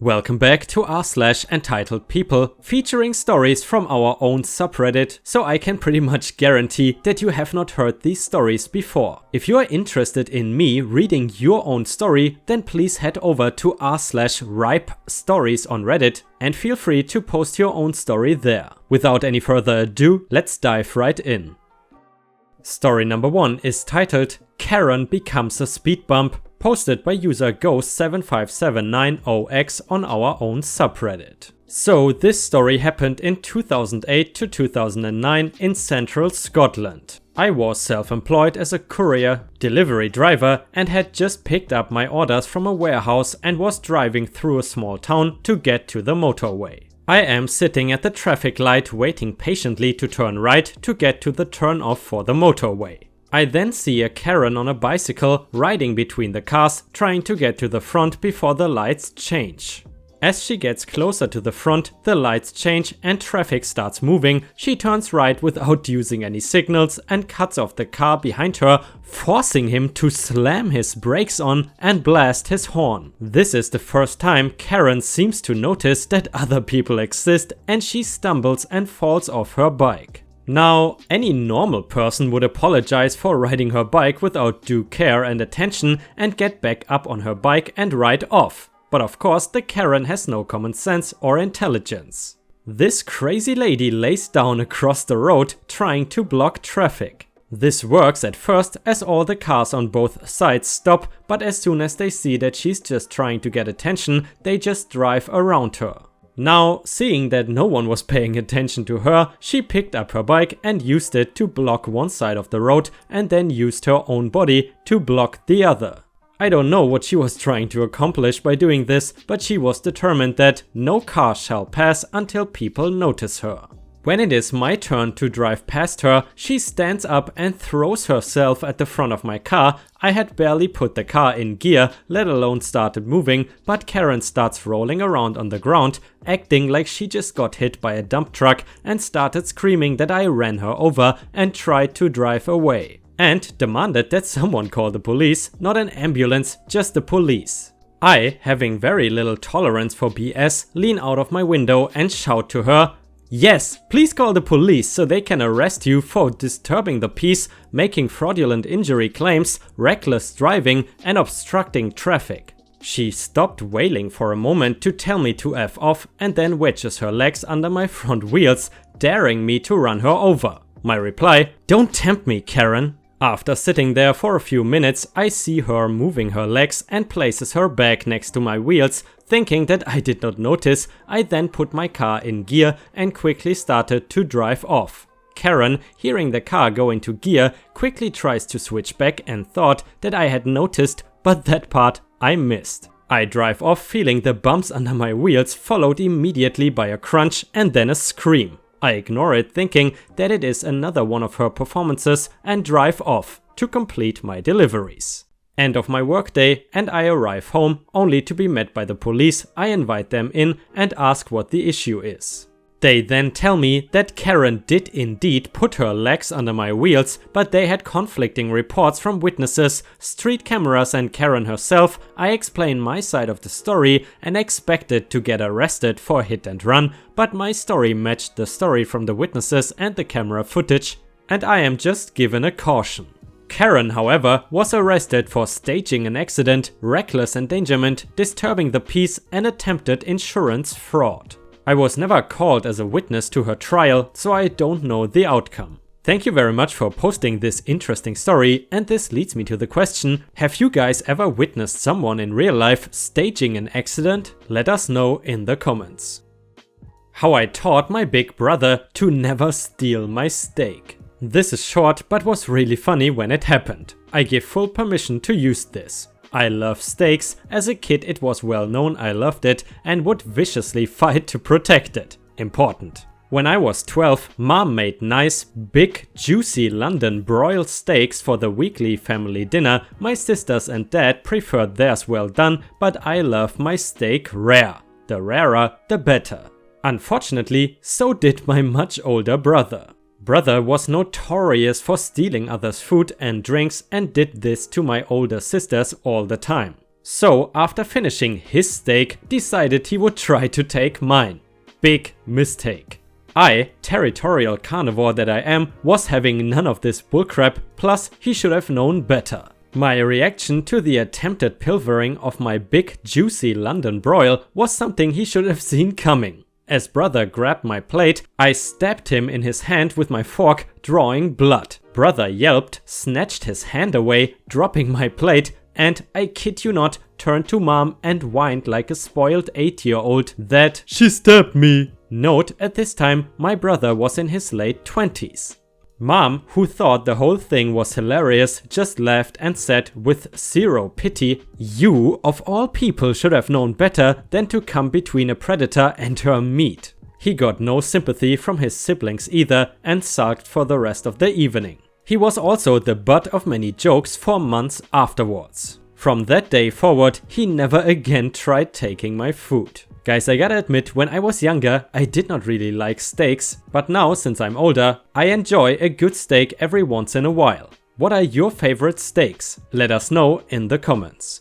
Welcome back to r/EntitledPeople, featuring stories from our own subreddit, so I can pretty much guarantee that you have not heard these stories before. If you are interested in me reading your own story, then please head over to r/ripestories on Reddit and feel free to post your own story there. Without any further ado, let's dive right in. Story number 1 is titled Karen Becomes a Speed Bump, posted by user Ghost75790X on our own subreddit. So this story happened in 2008 to 2009 in central Scotland. I was self-employed as a courier delivery driver and had just picked up my orders from a warehouse and was driving through a small town to get to the motorway. I am sitting at the traffic light waiting patiently to turn right to get to the turn off for the motorway. I then see a Karen on a bicycle riding between the cars, trying to get to the front before the lights change. As she gets closer to the front, the lights change and traffic starts moving. She turns right without using any signals and cuts off the car behind her, forcing him to slam his brakes on and blast his horn. This is the first time Karen seems to notice that other people exist, and she stumbles and falls off her bike. Now, any normal person would apologize for riding her bike without due care and attention and get back up on her bike and ride off. But of course, the Karen has no common sense or intelligence. This crazy lady lays down across the road trying to block traffic. This works at first as all the cars on both sides stop, but as soon as they see that she's just trying to get attention, they just drive around her. Now, seeing that no one was paying attention to her, she picked up her bike and used it to block one side of the road and then used her own body to block the other. I don't know what she was trying to accomplish by doing this, but she was determined that no car shall pass until people notice her. When it is my turn to drive past her, she stands up and throws herself at the front of my car. I had barely put the car in gear, let alone started moving, but Karen starts rolling around on the ground, acting like she just got hit by a dump truck, and started screaming that I ran her over and tried to drive away. And demanded that someone call the police, not an ambulance, just the police. I, having very little tolerance for BS, lean out of my window and shout to her, "Yes, please call the police so they can arrest you for disturbing the peace, making fraudulent injury claims, reckless driving, and obstructing traffic." She stopped wailing for a moment to tell me to F off and then wedges her legs under my front wheels, daring me to run her over. My reply, "Don't tempt me, Karen." After sitting there for a few minutes, I see her moving her legs and places her back next to my wheels. Thinking that I did not notice, I then put my car in gear and quickly started to drive off. Karen, hearing the car go into gear, quickly tries to switch back and thought that I had noticed, but that part I missed. I drive off feeling the bumps under my wheels, followed immediately by a crunch and then a scream. I ignore it, thinking that it is another one of her performances, and drive off to complete my deliveries. End of my workday, and I arrive home only to be met by the police. I invite them in and ask what the issue is. They then tell me that Karen did indeed put her legs under my wheels, but they had conflicting reports from witnesses, street cameras, and Karen herself. I explain my side of the story and expected to get arrested for hit and run, but my story matched the story from the witnesses and the camera footage, and I am just given a caution. Karen, however, was arrested for staging an accident, reckless endangerment, disturbing the peace, and attempted insurance fraud. I was never called as a witness to her trial, so I don't know the outcome. Thank you very much for posting this interesting story, and this leads me to the question, have you guys ever witnessed someone in real life staging an accident? Let us know in the comments. How I taught my big brother to never steal my steak. This is short, but was really funny when it happened. I give full permission to use this. I love steaks. As a kid it was well known I loved it and would viciously fight to protect it. Important. When I was 12, mom made nice, big, juicy London broiled steaks for the weekly family dinner. My sisters and dad preferred theirs well done, but I love my steak rare. The rarer, the better. Unfortunately, so did my much older brother. Brother was notorious for stealing others' food and drinks and did this to my older sisters all the time. So after finishing his steak, decided he would try to take mine. Big mistake. I, territorial carnivore that I am, was having none of this bullcrap, plus he should have known better. My reaction to the attempted pilfering of my big juicy London broil was something he should have seen coming. As brother grabbed my plate, I stabbed him in his hand with my fork, drawing blood. Brother yelped, snatched his hand away, dropping my plate, and, I kid you not, turned to mom and whined like a spoiled 8-year-old that she stabbed me. Note, at this time, my brother was in his late 20s. Mom, who thought the whole thing was hilarious, just laughed and said with zero pity, "You, of all people, should have known better than to come between a predator and her meat." He got no sympathy from his siblings either and sulked for the rest of the evening. He was also the butt of many jokes for months afterwards. From that day forward, he never again tried taking my food. Guys, I gotta admit, when I was younger, I did not really like steaks, but now, since I'm older, I enjoy a good steak every once in a while. What are your favorite steaks? Let us know in the comments.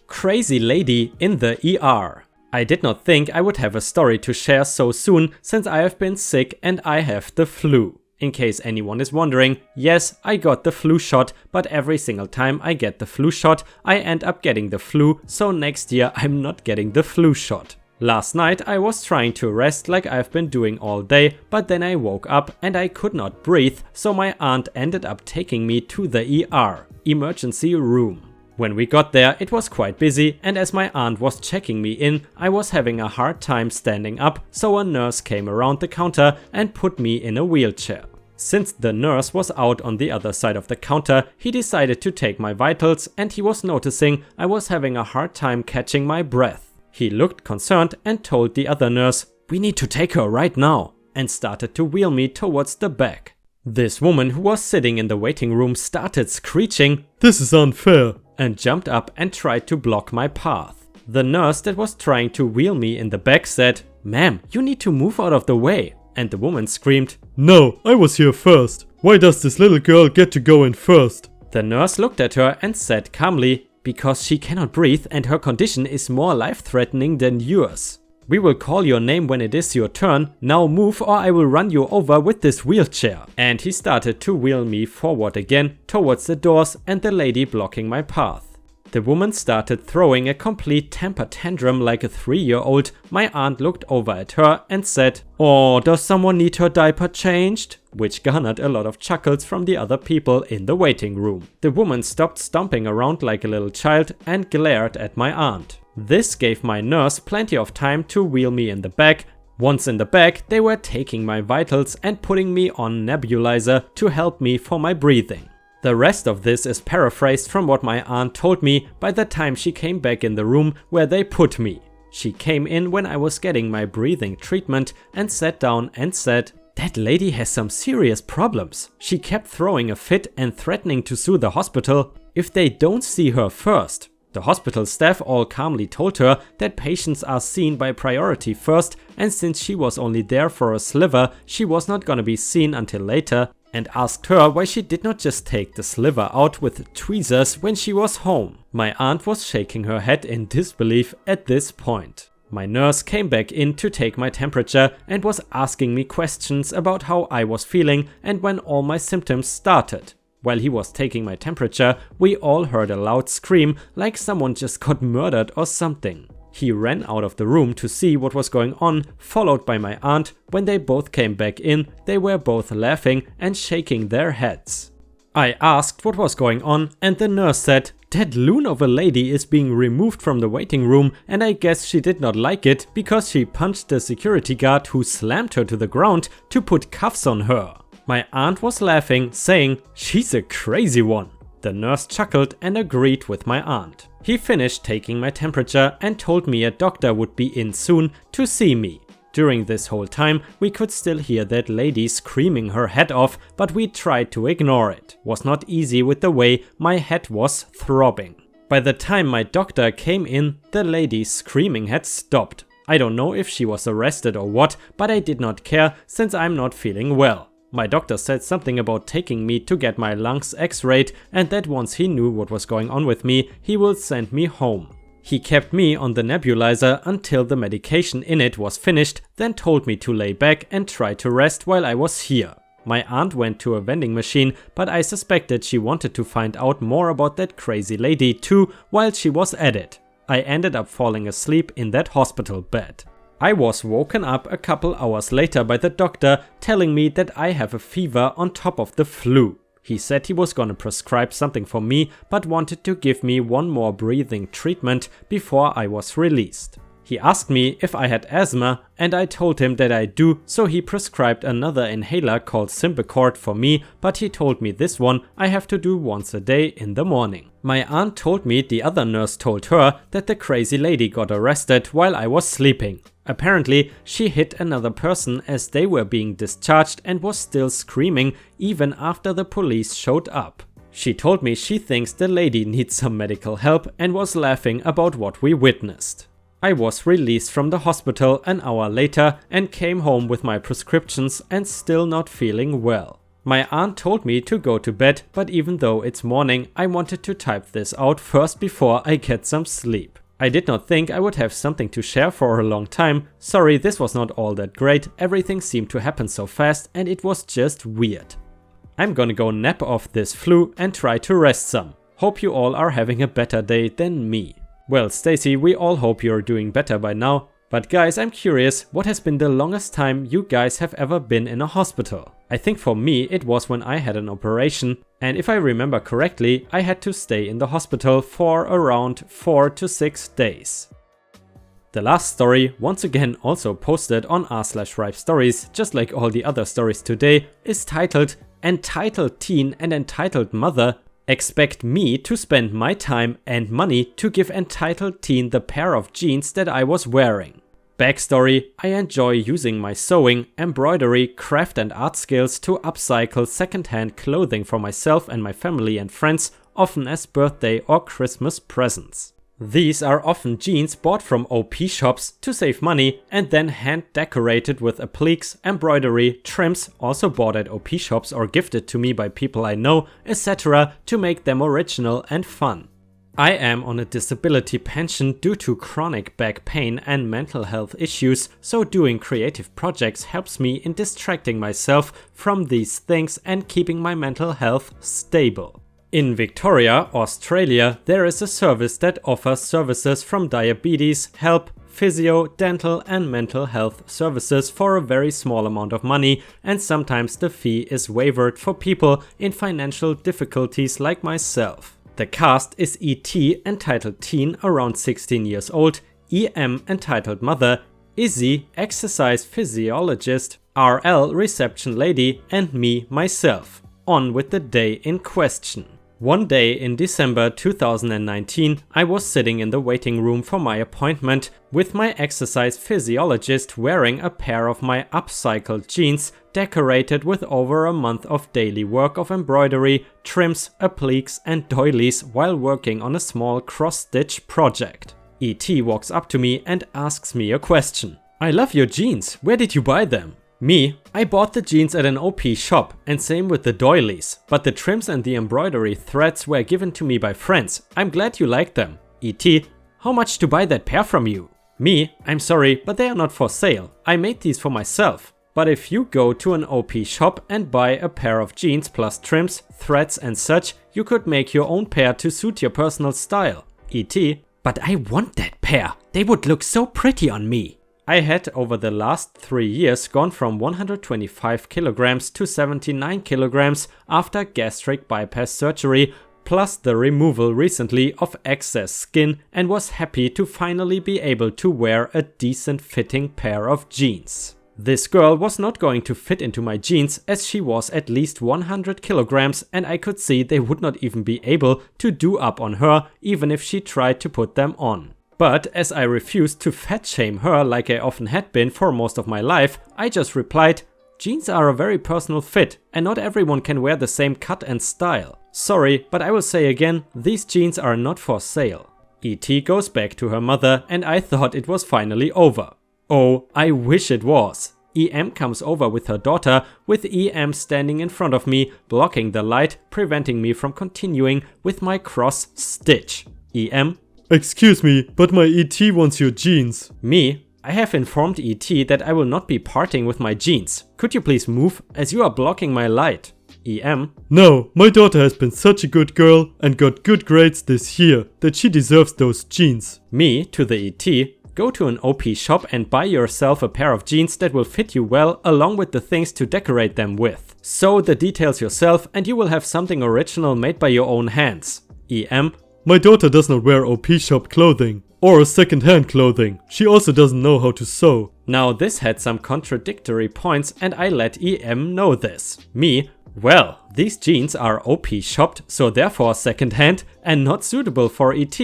Crazy lady in the ER. I did not think I would have a story to share so soon, since I have been sick and I have the flu. In case anyone is wondering, yes, I got the flu shot, but every single time I get the flu shot, I end up getting the flu, so next year I'm not getting the flu shot. Last night I was trying to rest like I've been doing all day, but then I woke up and I could not breathe, so my aunt ended up taking me to the ER, emergency room. When we got there, it was quite busy, and as my aunt was checking me in, I was having a hard time standing up, so a nurse came around the counter and put me in a wheelchair. Since the nurse was out on the other side of the counter, he decided to take my vitals, and he was noticing I was having a hard time catching my breath. He looked concerned and told the other nurse, "We need to take her right now," and started to wheel me towards the back. This woman who was sitting in the waiting room started screeching, "This is unfair," and jumped up and tried to block my path. The nurse that was trying to wheel me in the back said, "Ma'am, you need to move out of the way." And the woman screamed, "No, I was here first. Why does this little girl get to go in first?" The nurse looked at her and said calmly, "Because she cannot breathe and her condition is more life-threatening than yours. We will call your name when it is your turn. Now move or I will run you over with this wheelchair." And he started to wheel me forward again towards the doors and the lady blocking my path. The woman started throwing a complete temper tantrum like a 3-year-old. My aunt looked over at her and said, "Oh, does someone need her diaper changed?" Which garnered a lot of chuckles from the other people in the waiting room. The woman stopped stomping around like a little child and glared at my aunt. This gave my nurse plenty of time to wheel me in the back. Once in the back, they were taking my vitals and putting me on nebulizer to help me for my breathing. The rest of this is paraphrased from what my aunt told me by the time she came back in the room where they put me. She came in when I was getting my breathing treatment and sat down and said, "That lady has some serious problems. She kept throwing a fit and threatening to sue the hospital if they don't see her first." The hospital staff all calmly told her that patients are seen by priority first, and since she was only there for a sliver, she was not gonna be seen until later, and asked her why she did not just take the sliver out with tweezers when she was home. My aunt was shaking her head in disbelief at this point. My nurse came back in to take my temperature and was asking me questions about how I was feeling and when all my symptoms started. While he was taking my temperature, we all heard a loud scream like someone just got murdered or something. He ran out of the room to see what was going on, followed by my aunt. When they both came back in, they were both laughing and shaking their heads. I asked what was going on, and the nurse said, "That loon of a lady is being removed from the waiting room, and I guess she did not like it because she punched the security guard who slammed her to the ground to put cuffs on her." My aunt was laughing, saying, "She's a crazy one." The nurse chuckled and agreed with my aunt. He finished taking my temperature and told me a doctor would be in soon to see me. During this whole time, we could still hear that lady screaming her head off, but we tried to ignore it. Was not easy with the way my head was throbbing. By the time my doctor came in, the lady's screaming had stopped. I don't know if she was arrested or what, but I did not care since I'm not feeling well. My doctor said something about taking me to get my lungs x-rayed and that once he knew what was going on with me, he will send me home. He kept me on the nebulizer until the medication in it was finished, then told me to lay back and try to rest while I was here. My aunt went to a vending machine, but I suspected she wanted to find out more about that crazy lady too while she was at it. I ended up falling asleep in that hospital bed. I was woken up a couple hours later by the doctor telling me that I have a fever on top of the flu. He said he was gonna prescribe something for me but wanted to give me one more breathing treatment before I was released. He asked me if I had asthma and I told him that I do, so he prescribed another inhaler called Symbicort for me, but he told me this one I have to do once a day in the morning. My aunt told me the other nurse told her that the crazy lady got arrested while I was sleeping. Apparently, she hit another person as they were being discharged and was still screaming even after the police showed up. She told me she thinks the lady needs some medical help and was laughing about what we witnessed. I was released from the hospital an hour later and came home with my prescriptions and still not feeling well. My aunt told me to go to bed, but even though it's morning, I wanted to type this out first before I get some sleep. I did not think I would have something to share for a long time. Sorry, this was not all that great. Everything seemed to happen so fast and it was just weird. I'm gonna go nap off this flu and try to rest some. Hope you all are having a better day than me. Well, Stacy, we all hope you're doing better by now. But guys, I'm curious, what has been the longest time you guys have ever been in a hospital? I think for me it was when I had an operation, and if I remember correctly, I had to stay in the hospital for around 4 to 6 days. The last story, once again also posted on r/Ripe Stories, just like all the other stories today, is titled "Entitled Teen and Entitled Mother Expect Me to Spend My Time and Money to Give Entitled Teen the pair of jeans that I was wearing." Backstory: I enjoy using my sewing, embroidery, craft and art skills to upcycle secondhand clothing for myself and my family and friends, often as birthday or Christmas presents. These are often jeans bought from OP shops to save money and then hand decorated with appliques, embroidery, trims also bought at OP shops or gifted to me by people I know, etc. to make them original and fun. I am on a disability pension due to chronic back pain and mental health issues, so doing creative projects helps me in distracting myself from these things and keeping my mental health stable. In Victoria, Australia, there is a service that offers services from diabetes, help, physio, dental and mental health services for a very small amount of money, and sometimes the fee is waived for people in financial difficulties like myself. The cast is E.T. entitled teen around 16 years old, E.M. entitled mother, Izzy exercise physiologist, R.L. reception lady, and me myself. On with the day in question. One day in December 2019, I was sitting in the waiting room for my appointment with my exercise physiologist wearing a pair of my upcycled jeans decorated with over a month of daily work of embroidery, trims, appliques and doilies while working on a small cross-stitch project. E.T. walks up to me and asks me a question. "I love your jeans, where did you buy them?" Me: "I bought the jeans at an OP shop, and same with the doilies, but the trims and the embroidery threads were given to me by friends. I'm glad you like them." E.T.: "How much to buy that pair from you?" Me: "I'm sorry, but they are not for sale. I made these for myself. But if you go to an OP shop and buy a pair of jeans plus trims, threads and such, you could make your own pair to suit your personal style." E.T.: "But I want that pair. They would look so pretty on me." I had over the last 3 years gone from 125 kilograms to 79 kilograms after gastric bypass surgery, plus the removal recently of excess skin, and was happy to finally be able to wear a decent fitting pair of jeans. This girl was not going to fit into my jeans as she was at least 100 kilograms and I could see they would not even be able to do up on her even if she tried to put them on. But as I refused to fat shame her like I often had been for most of my life, I just replied, "Jeans are a very personal fit and not everyone can wear the same cut and style. Sorry, but I will say again, these jeans are not for sale." E.T. goes back to her mother and I thought it was finally over. Oh, I wish it was. EM comes over with her daughter, with EM standing in front of me, blocking the light, preventing me from continuing with my cross stitch. EM: Excuse me, but my ET wants your jeans. Me: I have informed ET that I will not be parting with my jeans. Could you please move, as you are blocking my light? EM: No, my daughter has been such a good girl and got good grades this year that she deserves those jeans. Me to the ET: Go to an OP shop and buy yourself a pair of jeans that will fit you well, along with the things to decorate them with. Sew the details yourself and you will have something original made by your own hands. EM: My daughter does not wear OP shop clothing or second-hand clothing. She also doesn't know how to sew. Now this had some contradictory points and I let EM know this. Me: Well, these jeans are OP shopped, so therefore second-hand and not suitable for ET.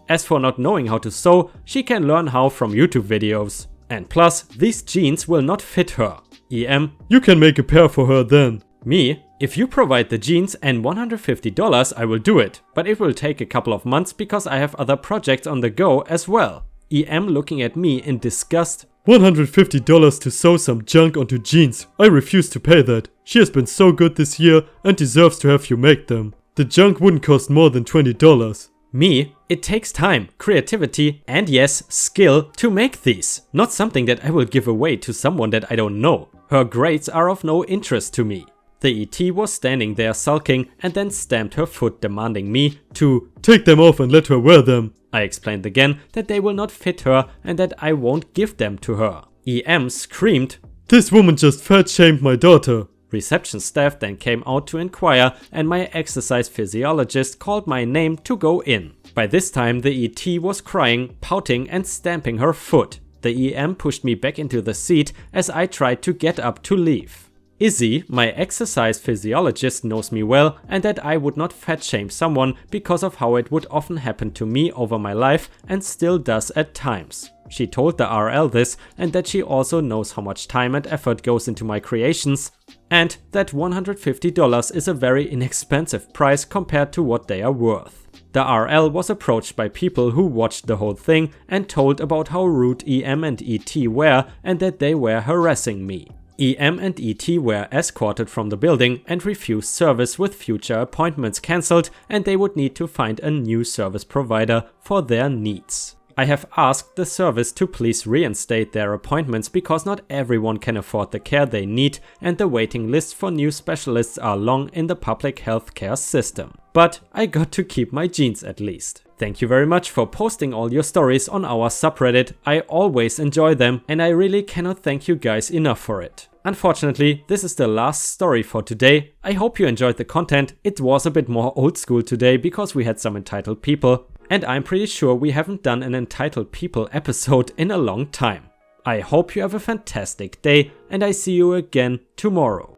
As for not knowing how to sew, she can learn how from YouTube videos. And plus, these jeans will not fit her. EM: You can make a pair for her then. Me: If you provide the jeans and $150, I will do it, but it will take a couple of months because I have other projects on the go as well. EM looking at me in disgust: $150 to sew some junk onto jeans. I refuse to pay that. She has been so good this year and deserves to have you make them. The junk wouldn't cost more than $20. Me: It takes time, creativity, and yes, skill to make these. Not something that I will give away to someone that I don't know. Her grades are of no interest to me. The ET was standing there sulking and then stamped her foot, demanding me to take them off and let her wear them. I explained again that they will not fit her and that I won't give them to her. EM screamed: This woman just fat shamed my daughter. Reception staff then came out to inquire and my exercise physiologist called my name to go in. By this time the ET was crying, pouting and stamping her foot. The EM pushed me back into the seat as I tried to get up to leave. Izzy, my exercise physiologist, knows me well and that I would not fat shame someone because of how it would often happen to me over my life and still does at times. She told the RL this and that she also knows how much time and effort goes into my creations and that $150 is a very inexpensive price compared to what they are worth. The RL was approached by people who watched the whole thing and told about how rude EM and ET were and that they were harassing me. EM and ET were escorted from the building and refused service, with future appointments cancelled, and they would need to find a new service provider for their needs. I have asked the service to please reinstate their appointments because not everyone can afford the care they need and the waiting lists for new specialists are long in the public healthcare system. But I got to keep my jeans at least. Thank you very much for posting all your stories on our subreddit. I always enjoy them and I really cannot thank you guys enough for it. Unfortunately, this is the last story for today. I hope you enjoyed the content. It was a bit more old school today because we had some entitled people. And I'm pretty sure we haven't done an Entitled People episode in a long time. I hope you have a fantastic day and I see you again tomorrow.